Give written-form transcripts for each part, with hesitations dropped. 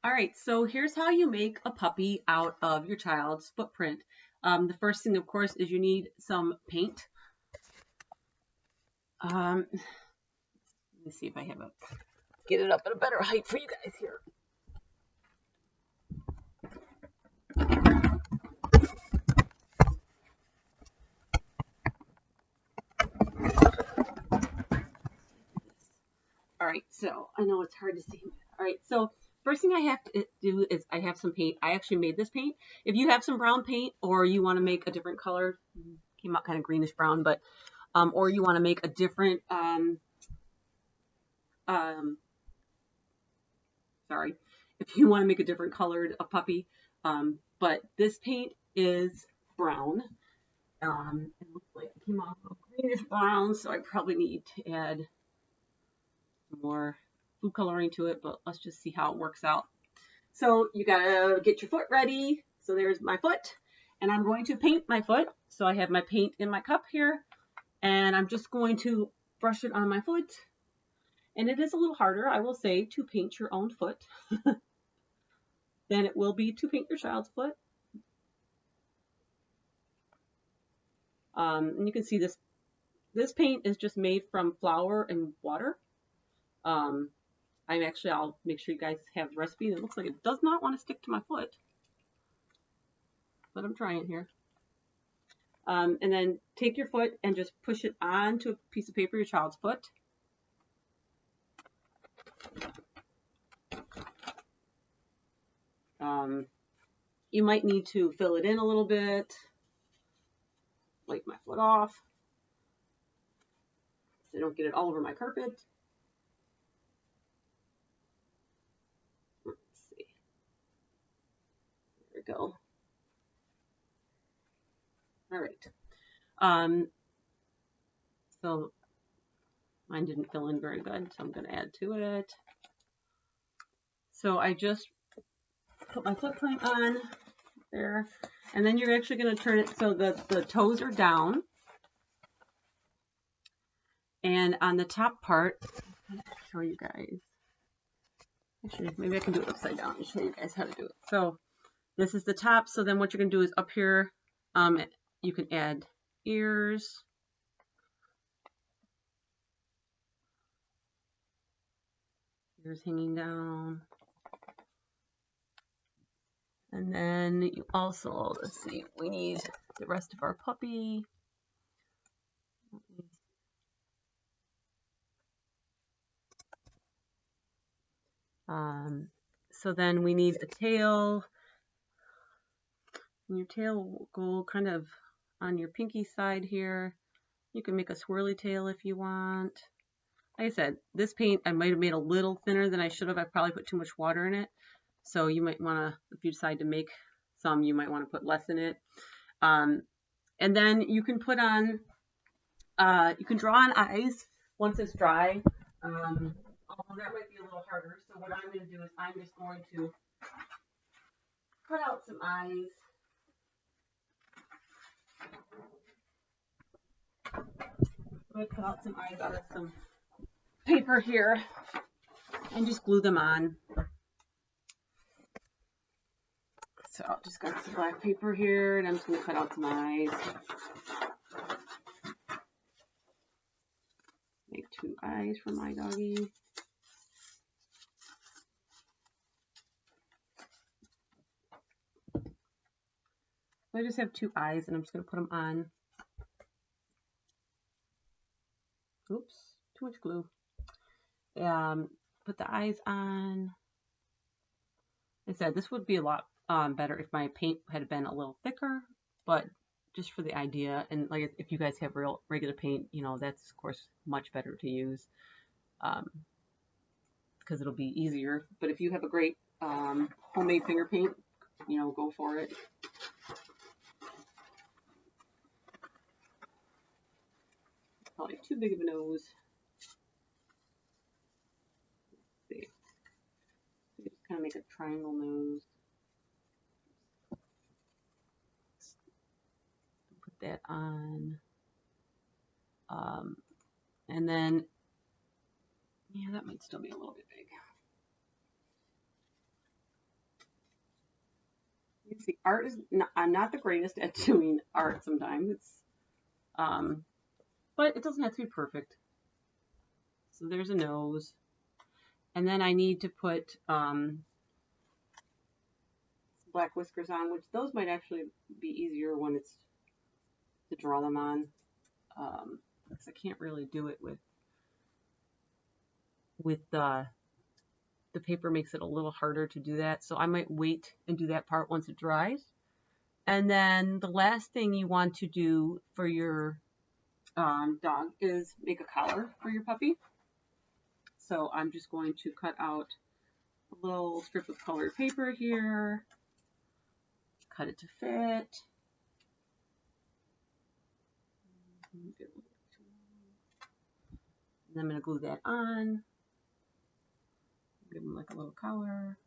All right, so here's how you make a puppy out of your child's footprint. The first thing, of course, is you need some paint. Let me see if I have get it up at a better height for you guys here. All right, so I know it's hard to see. All right, so first thing I have to do is I have some paint. I actually made this paint. If you have some brown paint or you want to make a different color, came out kind of greenish brown, but or you want to make a different sorry, if you want to make a different colored a puppy, but this paint is brown. It looks like it came off a greenish brown, so I probably need to add some more food coloring to it, but let's just see how it works out. So you gotta get your foot ready. So there's my foot, and I'm going to paint my foot. So I have my paint in my cup here, and I'm just going to brush it on my foot. And it is a little harder, I will say, to paint your own foot than it will be to paint your child's foot. And you can see this paint is just made from flour and water. I'll make sure you guys have the recipe. It looks like it does not want to stick to my foot, but I'm trying here. And then take your foot and just push it onto a piece of paper, your child's foot. You might need to fill it in a little bit. Wipe my foot off so I don't get it all over my carpet. Let's see. There we go. All right. So mine didn't fill in very good, so I'm going to add to it. So I just put my footprint on there, and then you're actually going to turn it so that the toes are down. And on the top part, I'm going to show you guys. Actually, maybe I can do it upside down and show you guys how to do it. So this is the top. So then what you're going to do is up here, you can add ears. Ears hanging down. And then you also, let's see, we need the rest of our puppy. So then we need a tail. And your tail will go kind of on your pinky side here. You can make a swirly tail if you want. Like I said, this paint I might have made a little thinner than I should have. I probably put too much water in it. So you might want to, if you decide to make some, you might want to put less in it. And then you can put on, you can draw on eyes once it's dry. Although that might be a little harder. So what I'm going to do is I'm just going to cut out some eyes. I'm going to cut out some eyes out of some paper here and just glue them on. So I'll just got some black paper here, and I'm just going to cut out some eyes. Make 2 eyes for my doggy. So I just have 2 eyes, and I'm just going to put them on. Oops, too much glue. Put the eyes on. Like I said, this would be a lot better if my paint had been a little thicker, but just for the idea, and like if you guys have regular paint, you know, that's of course much better to use because it'll be easier. But if you have a great homemade finger paint, you know, go for it. Probably too big of a nose. Let's see. Just kind of make a triangle nose. Put that on. And then, yeah, that might still be a little bit big. See, art is not, I'm not the greatest at doing art sometimes. But it doesn't have to be perfect. So there's a nose. And then I need to put black whiskers on, which those might actually be easier when it's to draw them on. Because I can't really do it with the paper makes it a little harder to do that. So I might wait and do that part once it dries. And then the last thing you want to do for your dog is make a collar for your puppy. So I'm just going to cut out a little strip of colored paper here, cut it to fit. And I'm going to glue that on. Give him like a little collar.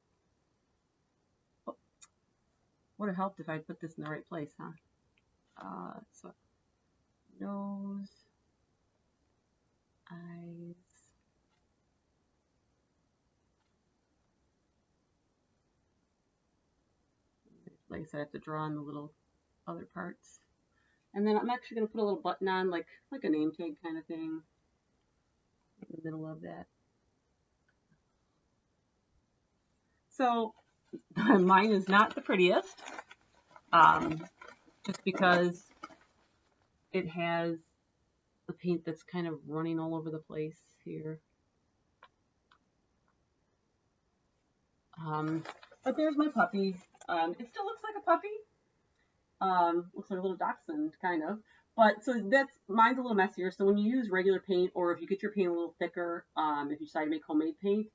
Oh, would have helped if I put this in the right place, huh? So nose, eyes. Like I said, I have to draw on the little other parts. And then I'm actually going to put a little button on, like a name tag kind of thing in the middle of that. So mine is not the prettiest, just because it has the paint that's kind of running all over the place here. But there's my puppy. It still looks like a puppy. Looks like a little dachshund, kind of. But so mine's a little messier. So when you use regular paint, or if you get your paint a little thicker, if you decide to make homemade paint,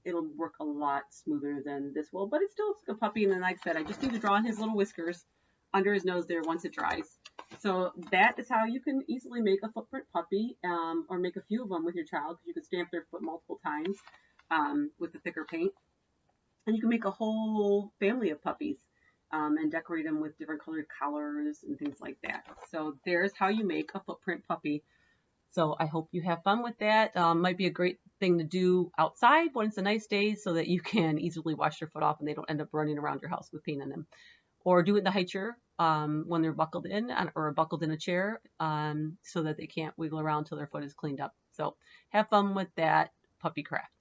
it'll work a lot smoother than this will. But it still looks like a puppy. And then, like I said, I just need to draw on his little whiskers under his nose there once it dries. So that is how you can easily make a footprint puppy, or make a few of them with your child, because you can stamp their foot multiple times with the thicker paint. And you can make a whole family of puppies and decorate them with different colored collars and things like that. So there's how you make a footprint puppy. So I hope you have fun with that. Might be a great thing to do outside when it's a nice day, so that you can easily wash their foot off and they don't end up running around your house with paint on them. Or do it in the high chair when they're buckled in, or buckled in a chair, so that they can't wiggle around till their foot is cleaned up. So have fun with that puppy craft.